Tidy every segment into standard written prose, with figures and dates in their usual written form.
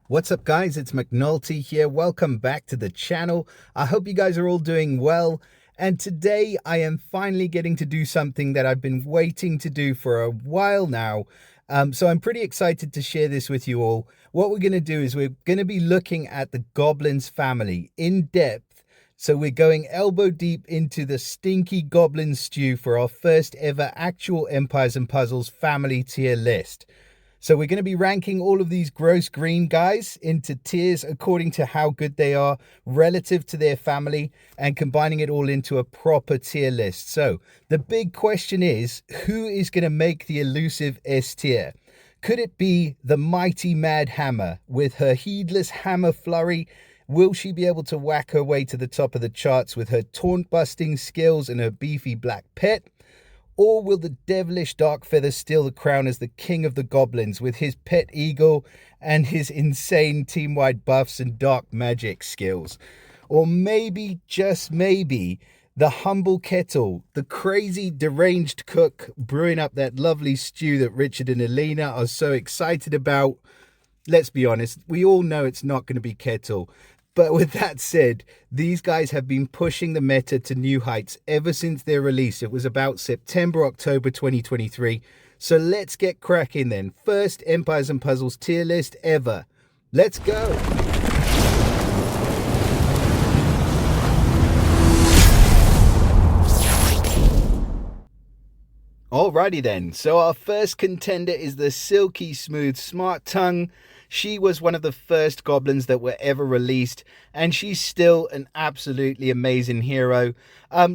What's up, guys? It's McNulty here. Welcome back to the channel. I hope you guys are all doing well. And today I am finally getting to do something that I've been waiting to do for a while now. So I'm pretty excited to share this with you all. What we're going to do is we're going to be looking at the Goblins family in depth. So we're going elbow deep into the stinky Goblin stew for our first ever actual Empires and Puzzles family tier list. So we're going to be ranking all of these gross green guys into tiers according to how good they are relative to their family and combining it all into a proper tier list. So the big question is, who is going to make the elusive S tier? Could it be the mighty Mad Hammer with her heedless hammer flurry? Will she be able to whack her way to the top of the charts with her taunt busting skills and her beefy black pet? Or will the devilish Darkfeather steal the crown as the king of the goblins with his pet eagle and his insane team-wide buffs and dark magic skills? Or maybe, just maybe, the humble Kettle, the crazy deranged cook brewing up that lovely stew that Richard and Elena are so excited about? Let's be honest, we all know it's not going to be Kettle. But with that said, these guys have been pushing the meta to new heights ever since their release. It was about September, October 2023. So let's get cracking then. First Empires and Puzzles tier list ever. Let's go. Alrighty then, so our first contender is the silky smooth Smarttongue. She was one of the first goblins that were ever released, and she's still an absolutely amazing hero.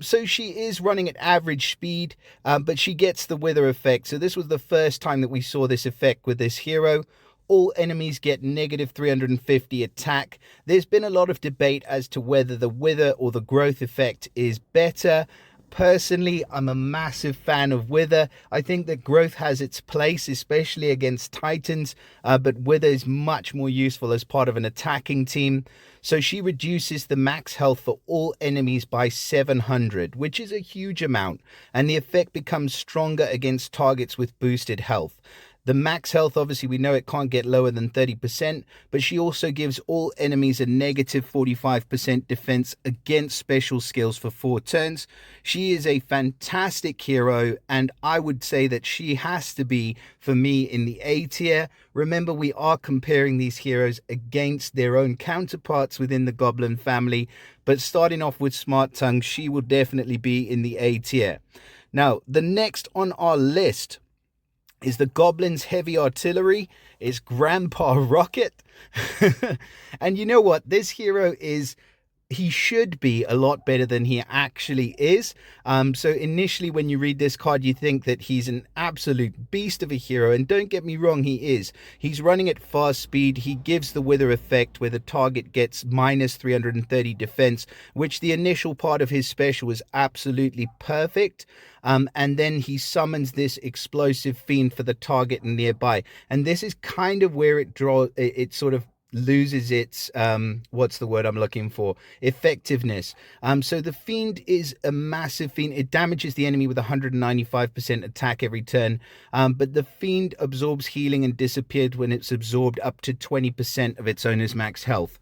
So she is running at average speed, but she gets the wither effect. So this was the first time that we saw this effect with this hero. All enemies get negative 350 attack. There's been a lot of debate as to whether the wither or the growth effect is better. Personally, I'm a massive fan of Wither. I think that growth has its place, especially against Titans, but Wither is much more useful as part of an attacking team. So she reduces the max health for all enemies by 700, which is a huge amount, and the effect becomes stronger against targets with boosted health. The max health, obviously, we know it can't get lower than 30%, but she also gives all enemies a negative 45% defense against special skills for 4 turns. She is a fantastic hero, and I would say that she has to be, for me, in the A tier. Remember, we are comparing these heroes against their own counterparts within the Goblin family, but starting off with Smarttongue, she will definitely be in the A tier. Now, the next on our list is the Goblin's heavy artillery. It's Grandpa Rocket. And you know what? This hero he should be a lot better than he actually is. So initially when you read this card, you think that he's an absolute beast of a hero. And don't get me wrong, he is. He's running at fast speed. He gives the wither effect where the target gets minus 330 defense, which the initial part of his special was absolutely perfect. And then he summons this explosive fiend for the target and nearby. And this is kind of where it sort of loses its what's the word I'm looking for, effectiveness. So the fiend is a massive fiend. It damages the enemy with 195% attack every turn, but the fiend absorbs healing and disappeared when it's absorbed up to 20% of its owner's max health.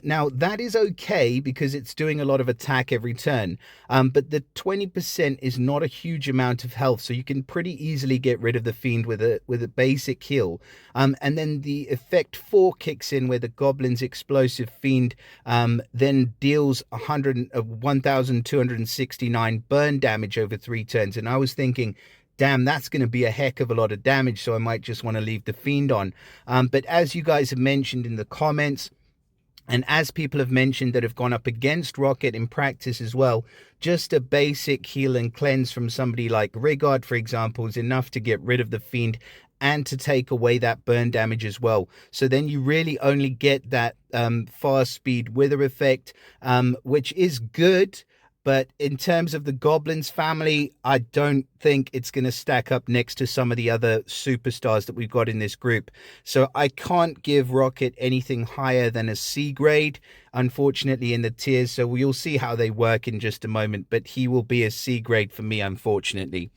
Now that is okay because it's doing a lot of attack every turn, but the 20% is not a huge amount of health, so you can pretty easily get rid of the fiend with a basic heal. And then the effect 4 kicks in where the Goblin's explosive fiend then deals 1,269 burn damage over 3 turns. And I was thinking, damn, that's going to be a heck of a lot of damage, so I might just want to leave the fiend on. But as you guys have mentioned in the comments, and as people have mentioned that have gone up against Rocket in practice as well, just a basic heal and cleanse from somebody like Rigard, for example, is enough to get rid of the fiend and to take away that burn damage as well. So then you really only get that fast speed wither effect, which is good. But in terms of the Goblins family, I don't think it's going to stack up next to some of the other superstars that we've got in this group. So I can't give Rocket anything higher than a C grade, unfortunately, in the tiers. So we'll see how they work in just a moment. But he will be a C grade for me, unfortunately.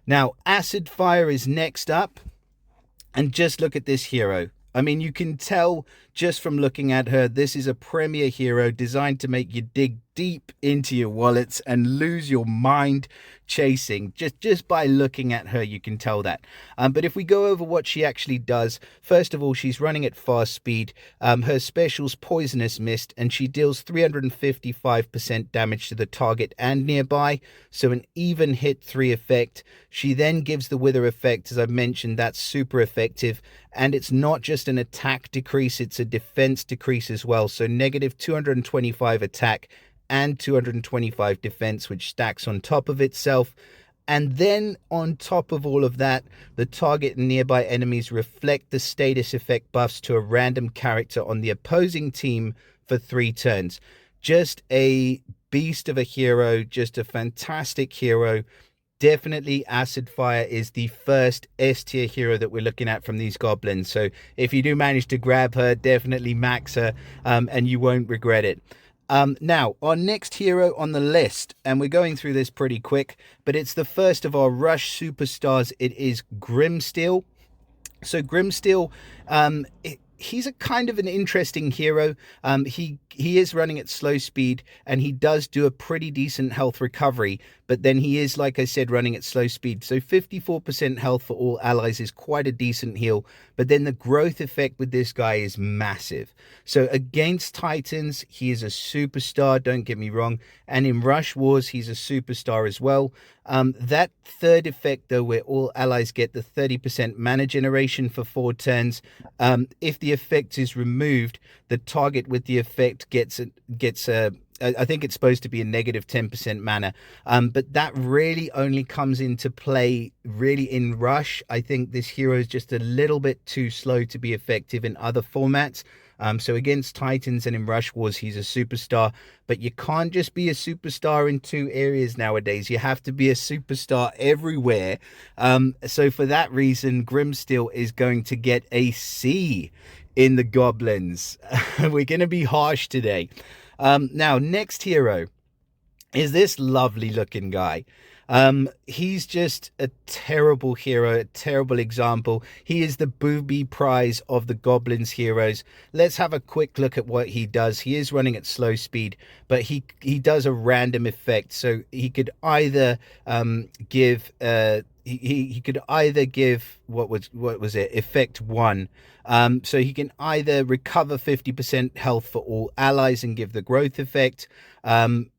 Now, Acid Fire is next up. And just look at this hero. I mean, you can tell just from looking at her, this is a premier hero designed to make you dig deep into your wallets and lose your mind chasing. Just by looking at her, you can tell that. But if we go over what she actually does, first of all, she's running at fast speed. Her special's Poisonous Mist, and she deals 355% damage to the target and nearby, so an even hit 3 effect. She then gives the Wither effect, as I mentioned, that's super effective. And it's not just an attack decrease, it's a defense decrease as well. So negative 225 attack and 225 defense, which stacks on top of itself. And then on top of all of that, the target and nearby enemies reflect the status effect buffs to a random character on the opposing team for 3 turns. Just a beast of a hero, just a fantastic hero. Definitely Acid Fire is the first S tier hero that we're looking at from these goblins. So if you do manage to grab her, definitely max her, and you won't regret it. Now, our next hero on the list, and we're going through this pretty quick, but it's the first of our Rush superstars. It is Grimsteel. So Grimsteel, he's a kind of an interesting hero. He is running at slow speed, and he does do a pretty decent health recovery, but then he is, like I said, running at slow speed. So 54% health for all allies is quite a decent heal, but then the growth effect with this guy is massive. So against Titans, he is a superstar, don't get me wrong, and in Rush Wars, he's a superstar as well. That third effect, though, where all allies get the 30% mana generation for 4 turns, if the effect is removed, the target with the effect gets I think it's supposed to be a negative 10% mana, but that really only comes into play really in Rush. I think this hero is just a little bit too slow to be effective in other formats. So against Titans and in Rush Wars, he's a superstar, but you can't just be a superstar in 2 areas nowadays. You have to be a superstar everywhere. So for that reason, Grimsteel is going to get a C in the Goblins. We're going to be harsh today. Now, next hero is this lovely looking guy. He's just a terrible hero, a terrible example. He is the booby prize of the Goblins heroes. Let's have a quick look at what he does. He is running at slow speed, but he does a random effect. So he could either give he could either give what was it, effect 1. So he can either recover 50% health for all allies and give the growth effect,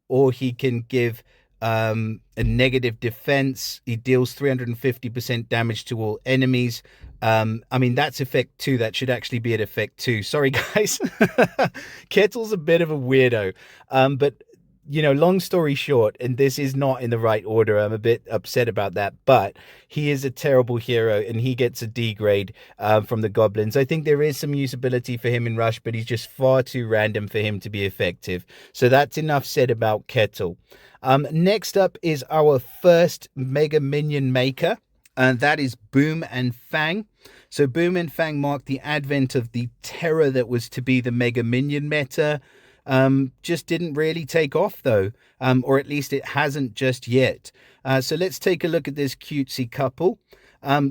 or he can give a negative defense. He deals 350% damage to all enemies. I mean, that's effect 2. That should actually be at effect 2. Sorry, guys. Kettle's a bit of a weirdo. But, you know, long story short, and this is not in the right order, I'm a bit upset about that, but he is a terrible hero, and he gets a D grade from the Goblins. I think there is some usability for him in Rush, but he's just far too random for him to be effective. So that's enough said about Kettle. Next up is our first Mega Minion maker, and that is Boom and Fang. So Boom and Fang mark the advent of the terror that was to be the Mega Minion meta. Just didn't really take off though, or at least it hasn't just yet. So let's take a look at this cutesy couple.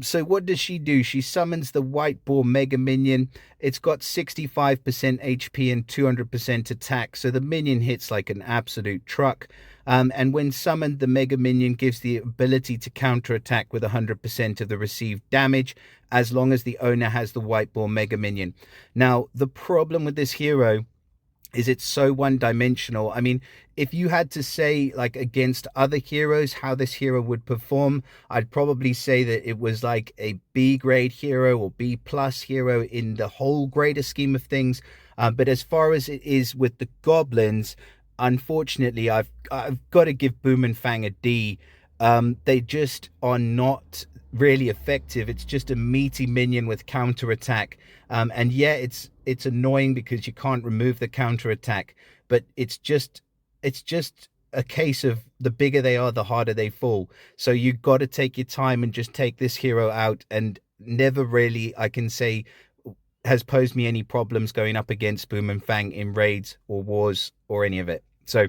So what does she do? She summons the White Boar Mega Minion. It's got 65% HP and 200% attack, so the minion hits like an absolute truck. And when summoned, the Mega Minion gives the ability to counterattack with 100% of the received damage, as long as the owner has the White Boar Mega Minion. Now, the problem with this hero is it's so one-dimensional. I mean, if you had to say, like, against other heroes, how this hero would perform, I'd probably say that it was like a B-grade hero or B-plus hero in the whole greater scheme of things. But as far as it is with the Goblins, unfortunately, I've got to give Boom and Fang a D. They just are not really effective. It's just a meaty minion with counterattack. And yeah, it's annoying because you can't remove the counterattack, but it's just a case of the bigger they are, the harder they fall. So you got to take your time and just take this hero out, and never really, I can say, has posed me any problems going up against Boom and Fang in raids or wars or any of it. So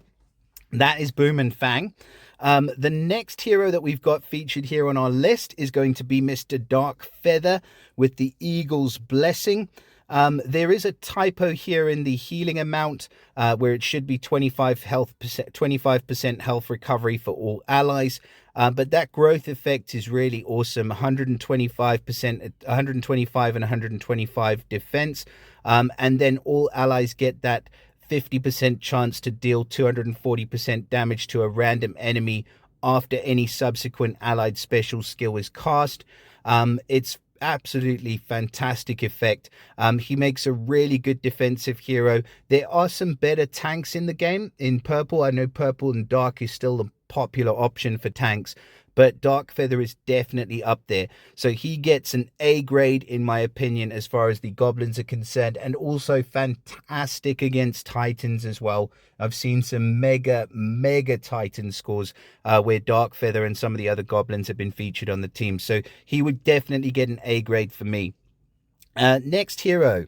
That is Boom and Fang. The next hero that we've got featured here on our list is going to be Mr. Dark Feather with the Eagle's Blessing. There is a typo here in the healing amount where it should be 25% health recovery for all allies. But that growth effect is really awesome. 125%, 125 and 125 defense. And then all allies get that 50% chance to deal 240% damage to a random enemy after any subsequent allied special skill is cast. It's absolutely fantastic effect. He makes a really good defensive hero. There are some better tanks in the game. In purple, I know purple and dark is still the popular option for tanks, but Dark Feather is definitely up there. So he gets an A grade in my opinion as far as the goblins are concerned, and also fantastic against titans as well. I've seen some mega titan scores where Dark Feather and some of the other goblins have been featured on the team. So he would definitely get an A grade for me. Next hero,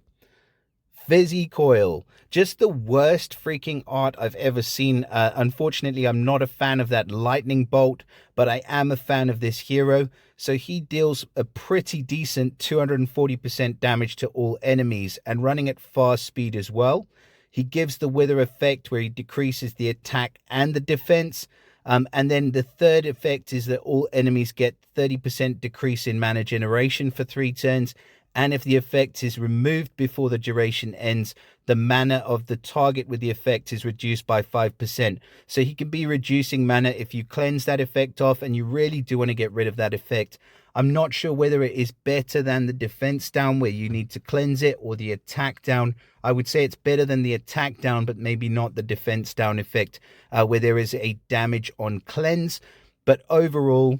Fizz Coil. Just the worst freaking art I've ever seen. Unfortunately, I'm not a fan of that lightning bolt, but I am a fan of this hero. So he deals a pretty decent 240% damage to all enemies and running at fast speed as well. He gives the wither effect where he decreases the attack and the defense. And then the third effect is that all enemies get 30% decrease in mana generation for 3 turns. And if the effect is removed before the duration ends, the mana of the target with the effect is reduced by 5%. So he can be reducing mana if you cleanse that effect off and you really do want to get rid of that effect. I'm not sure whether it is better than the defense down where you need to cleanse it, or the attack down. I would say it's better than the attack down, but maybe not the defense down effect where there is a damage on cleanse. But overall,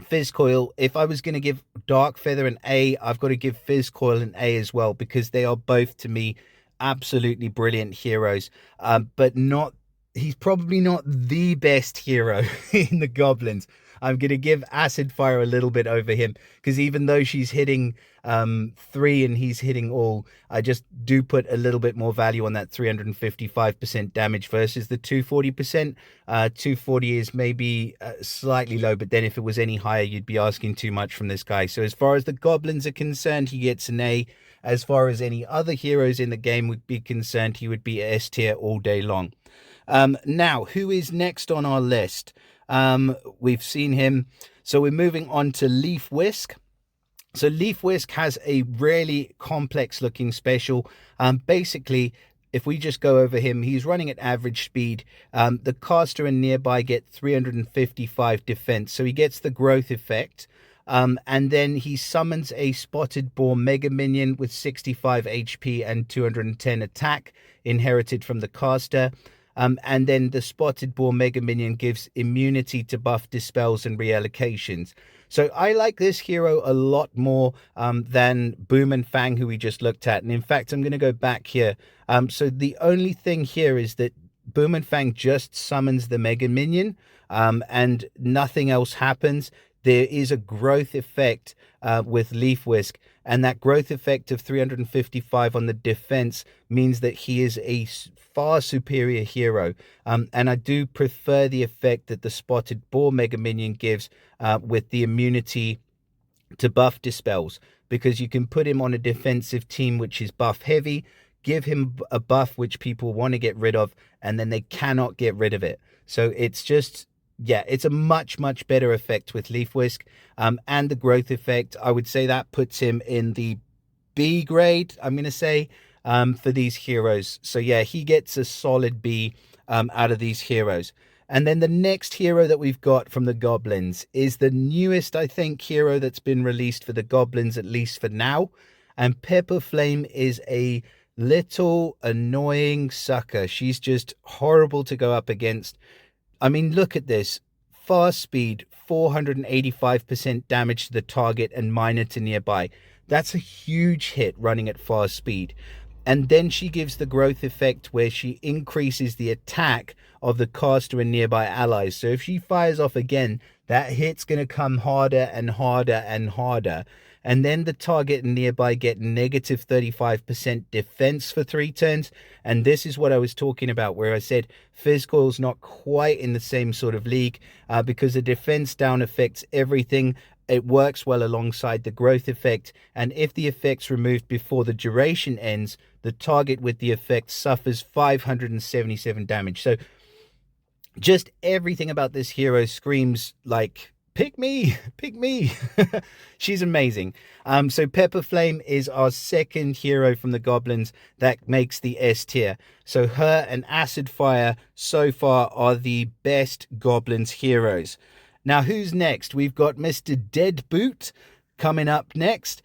Fizz Coil, if I was going to give Dark Feather an A, I've got to give Fizz Coil an A as well, because they are both, to me, absolutely brilliant heroes. But not, he's probably not the best hero in the Goblins. I'm going to give Acid Fire a little bit over him, because even though she's hitting 3 and he's hitting all, I just do put a little bit more value on that 355% damage versus the 240%. 240 is maybe slightly low, but then if it was any higher, you'd be asking too much from this guy. So as far as the Goblins are concerned, he gets an A. As far as any other heroes in the game would be concerned, he would be S tier all day long. Now, who is next on our list? We've seen him. So we're moving on to Leaf Whisk. So Leaf Whisk has a really complex looking special. Basically, if we just go over him, he's running at average speed. The caster and nearby get 355 defense. So he gets the growth effect. And then he summons a Spotted Boar Mega Minion with 65 HP and 210 attack, inherited from the caster. And then the Spotted Boar Mega Minion gives immunity to buff dispels and reallocations. So I like this hero a lot more than Boom and Fang, who we just looked at. And in fact, I'm going to go back here. So the only thing here is that Boom and Fang just summons the Mega Minion and nothing else happens. There is a growth effect with Leaf Whisk, and that growth effect of 355 on the defense means that he is a far superior hero. And I do prefer the effect that the Spotted Boar Mega Minion gives with the immunity to buff dispels, because you can put him on a defensive team which is buff heavy, give him a buff which people want to get rid of, and then they cannot get rid of it. So it's just, yeah, it's a much better effect with Leaf Whisk. And the growth effect, I would say that puts him in the B grade, I'm going to say, for these heroes. So yeah, he gets a solid B out of these heroes. And then the next hero that we've got from the Goblins is the newest, I think, hero that's been released for the Goblins, at least for now. And Pepper Flame is a little annoying sucker. She's just horrible to go up against. I mean, look at this. Fast speed, 485% damage to the target and minor to nearby. That's a huge hit running at fast speed. And then she gives the growth effect where she increases the attack of the caster and nearby allies. So if she fires off again, that hit's going to come harder and harder and harder. and then the target and nearby get negative 35% defense for 3 turns. And this is what I was talking about, where I said Fizz Coil's not quite in the same sort of league, because the defense down affects everything. It works well alongside the growth effect, and if the effect's removed before the duration ends, the target with the effect suffers 577 damage. So just everything about this hero screams like, pick me, pick me. She's amazing. So Pepper Flame is our second hero from the Goblins that makes the S tier. So her and Acid Fire so far are the best Goblins heroes. Now, who's next? We've got Mr. Deadboot coming up next.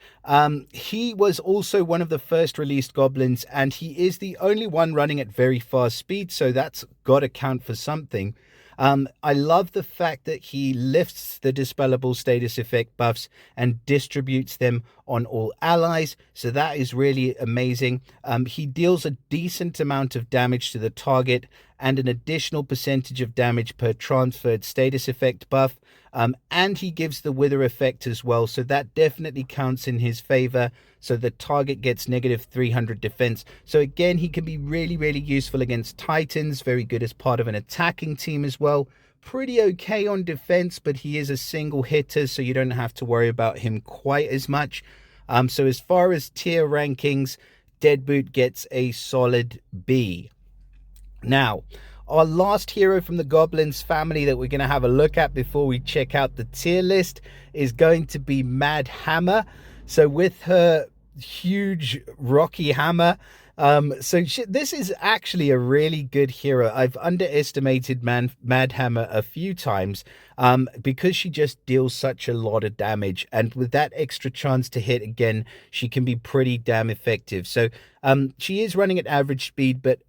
He was also one of the first released Goblins, and he is the only one running at very fast speed, so that's got to count for something. I love the fact that he lifts the dispellable status effect buffs and distributes them on all allies, so that is really amazing. He deals a decent amount of damage to the target and an additional percentage of damage per transferred status effect buff, and he gives the wither effect as well, so that definitely counts in his favor. So the target gets negative 300 defense. So again, he can be really, really useful against Titans. Very good as part of an attacking team as well. Pretty okay on defense, but he is a single hitter, so you don't have to worry about him quite as much. So as far as tier rankings, Deadboot gets a solid B. Now, our last hero from the Goblins family that we're going to have a look at before we check out the tier list is going to be Mad Hammer. So with her huge rocky hammer, this is actually a really good hero. I've underestimated Mad Hammer a few times because she just deals such a lot of damage, and with that extra chance to hit again, she can be pretty damn effective. So she is running at average speed, but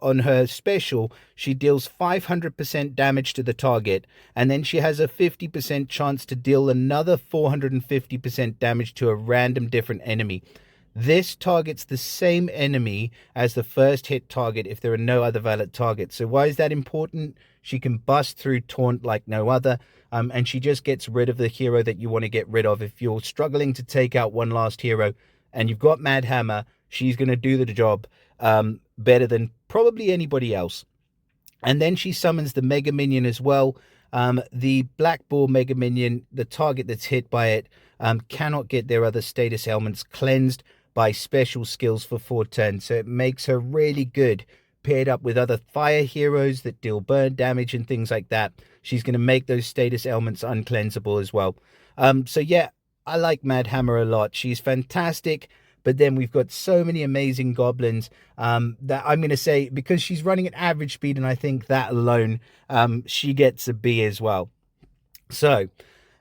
on her special, she deals 500% damage to the target, and then she has a 50% chance to deal another 450% damage to a random different enemy. This targets the same enemy as the first hit target if there are no other valid targets. So why is that important? She can bust through taunt like no other, and she just gets rid of the hero that you want to get rid of. If you're struggling to take out one last hero and you've got Mad Hammer, she's going to do the job better than probably anybody else. And then she summons the Mega Minion as well. The Black Ball Mega Minion, the target that's hit by it, cannot get their other status elements cleansed by special skills for 4 turns. So it makes her really good paired up with other fire heroes that deal burn damage and things like that. She's going to make those status elements uncleansable as well. So yeah, I like Mad Hammer a lot. She's fantastic. But then we've got so many amazing Goblins that I'm going to say, because she's running at average speed, and I think that alone, she gets a B as well. So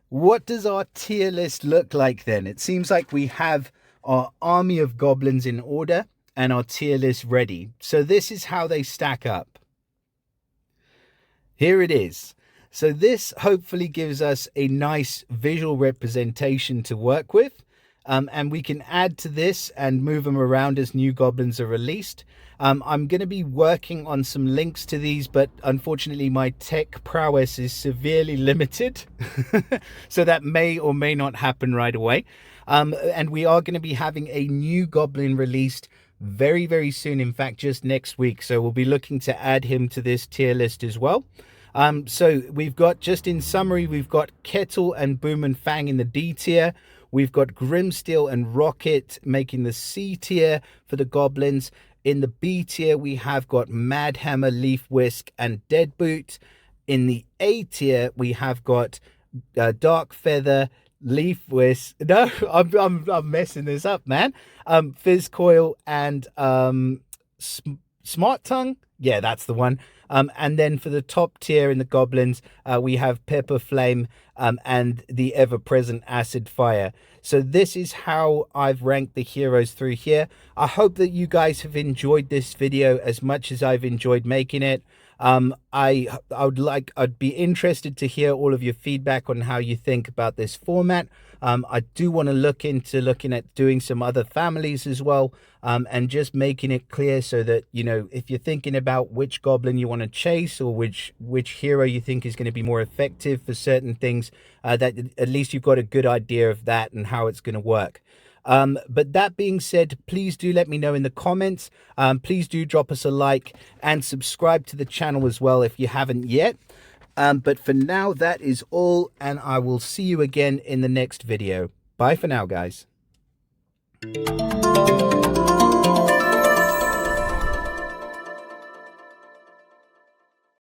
what does our tier list look like then? It seems like we have our army of Goblins in order and our tier list ready. So this is how they stack up. Here it is. So this hopefully gives us a nice visual representation to work with. And we can add to this and move them around as new Goblins are released. I'm going to be working on some links to these, but unfortunately my tech prowess is severely limited. So that may or may not happen right away. And we are going to be having a new Goblin released very, very soon. In fact, just next week. So we'll be looking to add him to this tier list as well. So we've got, just in summary, we've got Kettle and Boom and Fang in the D tier. We've got Grimsteel and Rocket making the C tier for the Goblins. In the B tier, we have got Mad Hammer, Leaf Whisk, and Deadboot. In the A tier, we have got Dark Feather, Leaf Whisk. No, I'm messing this up, man. Fizz Coil and Smarttongue. Yeah, that's the one. And then for the top tier in the Goblins, we have Pepper Flame and the ever-present Acid Fire. So this is how I've ranked the heroes through here. I hope that you guys have enjoyed this video as much as I've enjoyed making it. I'd be interested to hear all of your feedback on how you think about this format. I do want to look into looking at doing some other families as well, and just making it clear so that, you know, if you're thinking about which goblin you want to chase, or which hero you think is going to be more effective for certain things, that at least you've got a good idea of that and how it's going to work. But that being said, please do let me know in the comments. Please do drop us a like and subscribe to the channel as well if you haven't yet. But for now, that is all, and I will see you again in the next video. Bye for now, guys.